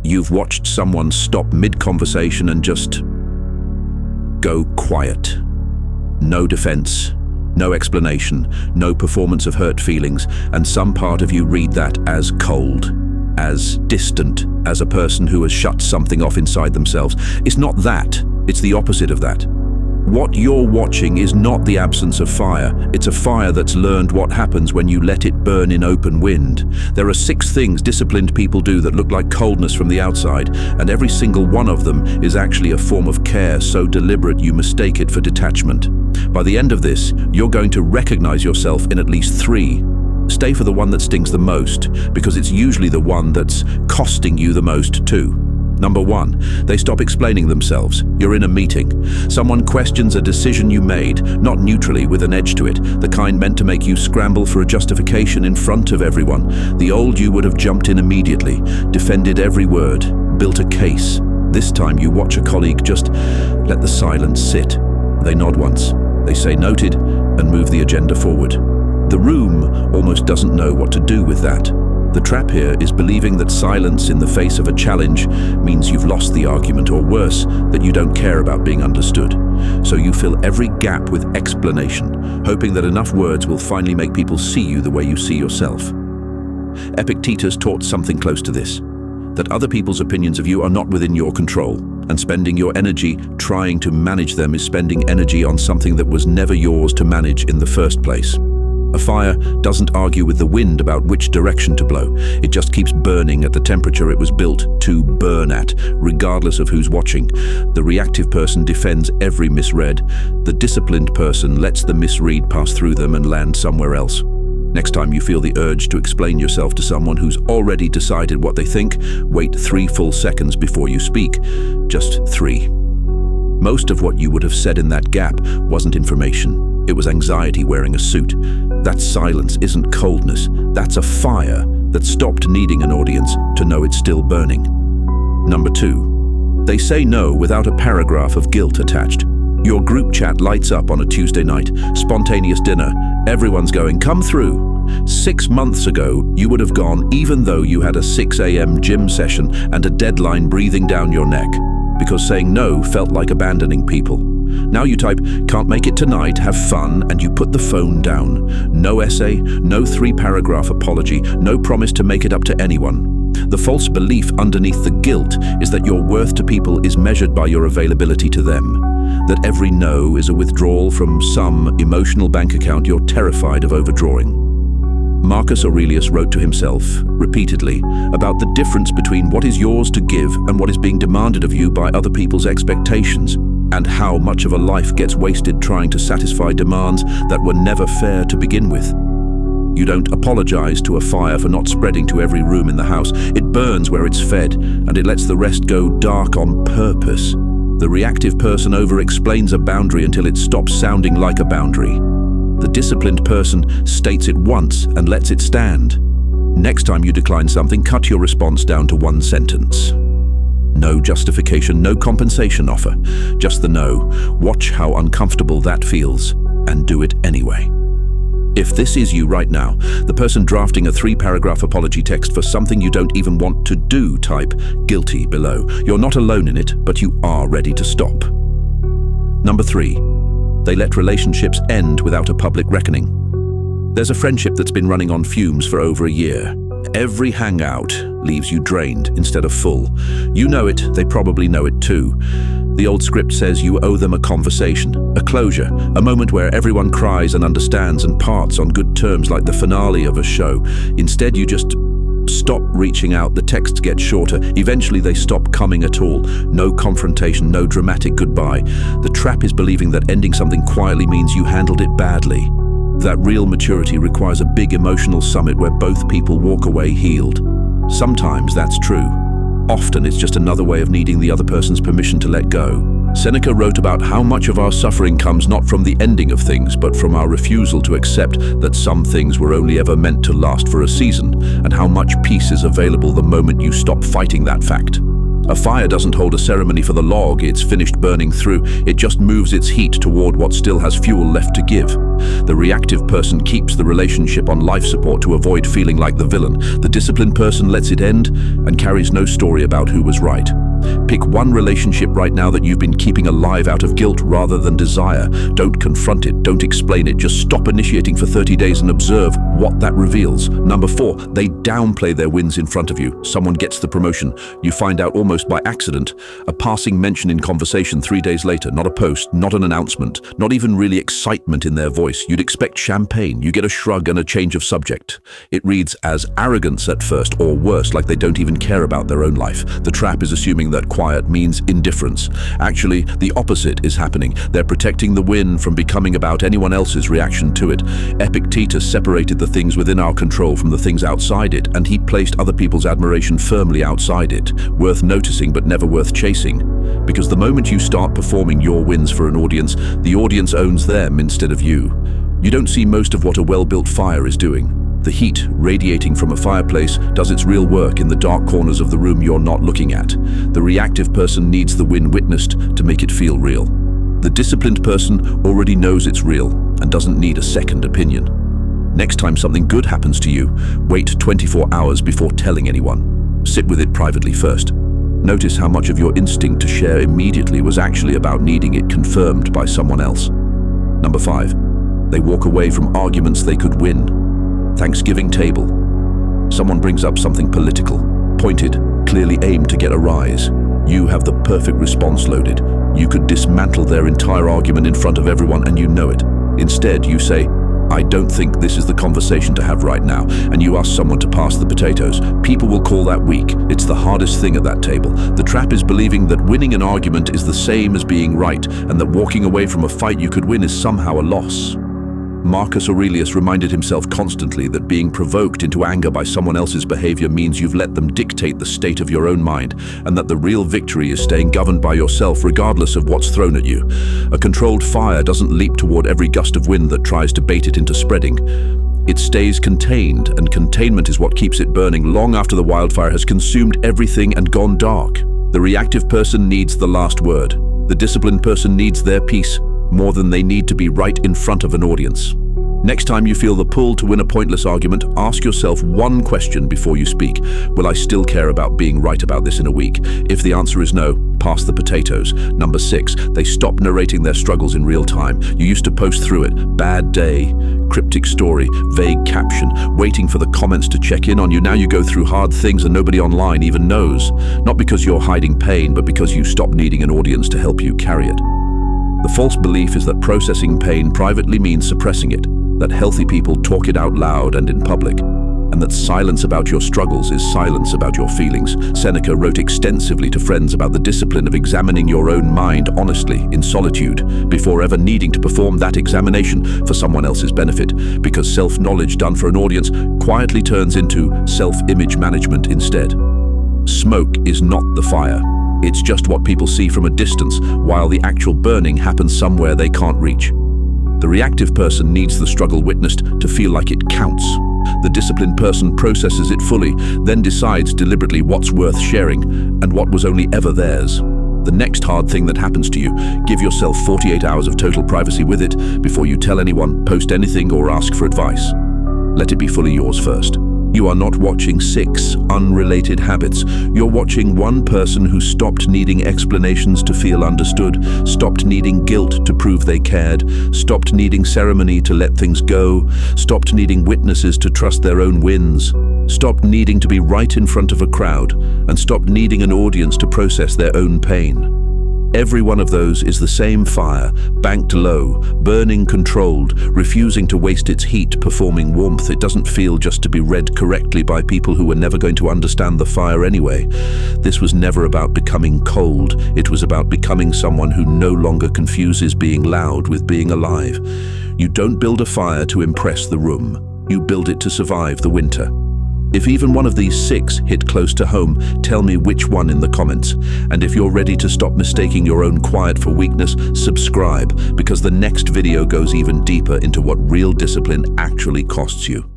You've watched someone stop mid-conversation and just go quiet. No defense, no explanation, no performance of hurt feelings, and some part of you read that as cold, as distant, as a person who has shut something off inside themselves. It's not that, it's the opposite of that. What you're watching is not the absence of fire, it's a fire that's learned what happens when you let it burn in open wind. There are 6 things disciplined people do that look like coldness from the outside, and every single one of them is actually a form of care so deliberate you mistake it for detachment. By the end of this, you're going to recognize yourself in at least 3. Stay for the one that stings the most, because it's usually the one that's costing you the most too. Number 1, they stop explaining themselves. You're in a meeting. Someone questions a decision you made, not neutrally, with an edge to it, the kind meant to make you scramble for a justification in front of everyone. The old you would have jumped in immediately, defended every word, built a case. This time you watch a colleague just let the silence sit. They nod once, they say noted, and move the agenda forward. The room almost doesn't know what to do with that. The trap here is believing that silence in the face of a challenge means you've lost the argument, or worse, that you don't care about being understood. So you fill every gap with explanation, hoping that enough words will finally make people see you the way you see yourself. Epictetus taught something close to this, that other people's opinions of you are not within your control, and spending your energy trying to manage them is spending energy on something that was never yours to manage in the first place. A fire doesn't argue with the wind about which direction to blow. It just keeps burning at the temperature it was built to burn at, regardless of who's watching. The reactive person defends every misread. The disciplined person lets the misread pass through them and land somewhere else. Next time you feel the urge to explain yourself to someone who's already decided what they think, wait 3 full seconds before you speak. Just 3. Most of what you would have said in that gap wasn't information. It was anxiety wearing a suit. That silence isn't coldness. That's a fire that stopped needing an audience to know it's still burning. Number 2, they say no without a paragraph of guilt attached. Your group chat lights up on a Tuesday night, spontaneous dinner. Everyone's going, come through. 6 months ago, you would have gone even though you had a 6 a.m. gym session and a deadline breathing down your neck, because saying no felt like abandoning people. Now you type, can't make it tonight, have fun, and you put the phone down. No essay, no 3-paragraph apology, no promise to make it up to anyone. The false belief underneath the guilt is that your worth to people is measured by your availability to them. That every no is a withdrawal from some emotional bank account you're terrified of overdrawing. Marcus Aurelius wrote to himself, repeatedly, about the difference between what is yours to give and what is being demanded of you by other people's expectations, and how much of a life gets wasted trying to satisfy demands that were never fair to begin with. You don't apologize to a fire for not spreading to every room in the house. It burns where it's fed, and it lets the rest go dark on purpose. The reactive person over-explains a boundary until it stops sounding like a boundary. The disciplined person states it once and lets it stand. Next time you decline something, cut your response down to 1 sentence. No justification, no compensation offer, just the no. Watch how uncomfortable that feels, and do it anyway. If this is you right now, the person drafting a 3-paragraph apology text for something you don't even want to do, type guilty below. You're not alone in it, but you are ready to stop. Number 3, they let relationships end without a public reckoning. There's a friendship that's been running on fumes for over a year. Every hangout leaves you drained instead of full. You know it, they probably know it too. The old script says you owe them a conversation, a closure, a moment where everyone cries and understands and parts on good terms like the finale of a show. Instead, you just stop reaching out, the texts get shorter, eventually they stop coming at all. No confrontation, no dramatic goodbye. The trap is believing that ending something quietly means you handled it badly. That real maturity requires a big emotional summit where both people walk away healed. Sometimes that's true. Often it's just another way of needing the other person's permission to let go. Seneca wrote about how much of our suffering comes not from the ending of things, but from our refusal to accept that some things were only ever meant to last for a season, and how much peace is available the moment you stop fighting that fact. A fire doesn't hold a ceremony for the log it's finished burning through. It just moves its heat toward what still has fuel left to give. The reactive person keeps the relationship on life support to avoid feeling like the villain. The disciplined person lets it end and carries no story about who was right. Pick one relationship right now that you've been keeping alive out of guilt rather than desire. Don't confront it, don't explain it, just stop initiating for 30 days and observe what that reveals. Number 4, they downplay their wins in front of you. Someone gets the promotion. You find out almost by accident, a passing mention in conversation 3 days later, not a post, not an announcement, not even really excitement in their voice. You'd expect champagne. You get a shrug and a change of subject. It reads as arrogance at first, or worse, like they don't even care about their own life. The trap is assuming that quiet means indifference. Actually, the opposite is happening. They're protecting the win from becoming about anyone else's reaction to it. Epictetus separated the things within our control from the things outside it, and he placed other people's admiration firmly outside it, worth noticing but never worth chasing. Because the moment you start performing your wins for an audience, the audience owns them instead of you. You don't see most of what a well-built fire is doing. The heat radiating from a fireplace does its real work in the dark corners of the room you're not looking at. The reactive person needs the win witnessed to make it feel real. The disciplined person already knows it's real and doesn't need a second opinion. Next time something good happens to you, wait 24 hours before telling anyone. Sit with it privately first. Notice how much of your instinct to share immediately was actually about needing it confirmed by someone else. Number 5, they walk away from arguments they could win. Thanksgiving table. Someone brings up something political, pointed, clearly aimed to get a rise. You have the perfect response loaded. You could dismantle their entire argument in front of everyone and you know it. Instead, you say, I don't think this is the conversation to have right now, and you ask someone to pass the potatoes. People will call that weak. It's the hardest thing at that table. The trap is believing that winning an argument is the same as being right, and that walking away from a fight you could win is somehow a loss. Marcus Aurelius reminded himself constantly that being provoked into anger by someone else's behavior means you've let them dictate the state of your own mind, and that the real victory is staying governed by yourself regardless of what's thrown at you. A controlled fire doesn't leap toward every gust of wind that tries to bait it into spreading. It stays contained, and containment is what keeps it burning long after the wildfire has consumed everything and gone dark. The reactive person needs the last word. The disciplined person needs their peace more than they need to be right in front of an audience. Next time you feel the pull to win a pointless argument, ask yourself one question before you speak. Will I still care about being right about this in a week? If the answer is no, pass the potatoes. Number 6, they stop narrating their struggles in real time. You used to post through it. Bad day, cryptic story, vague caption, waiting for the comments to check in on you. Now you go through hard things and nobody online even knows. Not because you're hiding pain, but because you stop needing an audience to help you carry it. The false belief is that processing pain privately means suppressing it, that healthy people talk it out loud and in public, and that silence about your struggles is silence about your feelings. Seneca wrote extensively to friends about the discipline of examining your own mind honestly, in solitude, before ever needing to perform that examination for someone else's benefit, because self-knowledge done for an audience quietly turns into self-image management instead. Smoke is not the fire. It's just what people see from a distance, while the actual burning happens somewhere they can't reach. The reactive person needs the struggle witnessed to feel like it counts. The disciplined person processes it fully, then decides deliberately what's worth sharing and what was only ever theirs. The next hard thing that happens to you, give yourself 48 hours of total privacy with it before you tell anyone, post anything, or ask for advice. Let it be fully yours first. You are not watching 6 unrelated habits. You're watching one person who stopped needing explanations to feel understood, stopped needing guilt to prove they cared, stopped needing ceremony to let things go, stopped needing witnesses to trust their own wins, stopped needing to be right in front of a crowd, and stopped needing an audience to process their own pain. Every one of those is the same fire, banked low, burning controlled, refusing to waste its heat performing warmth it doesn't feel just to be read correctly by people who were never going to understand the fire anyway. This was never about becoming cold. It was about becoming someone who no longer confuses being loud with being alive. You don't build a fire to impress the room. You build it to survive the winter. If even one of these 6 hit close to home, tell me which one in the comments. And if you're ready to stop mistaking your own quiet for weakness, subscribe, because the next video goes even deeper into what real discipline actually costs you.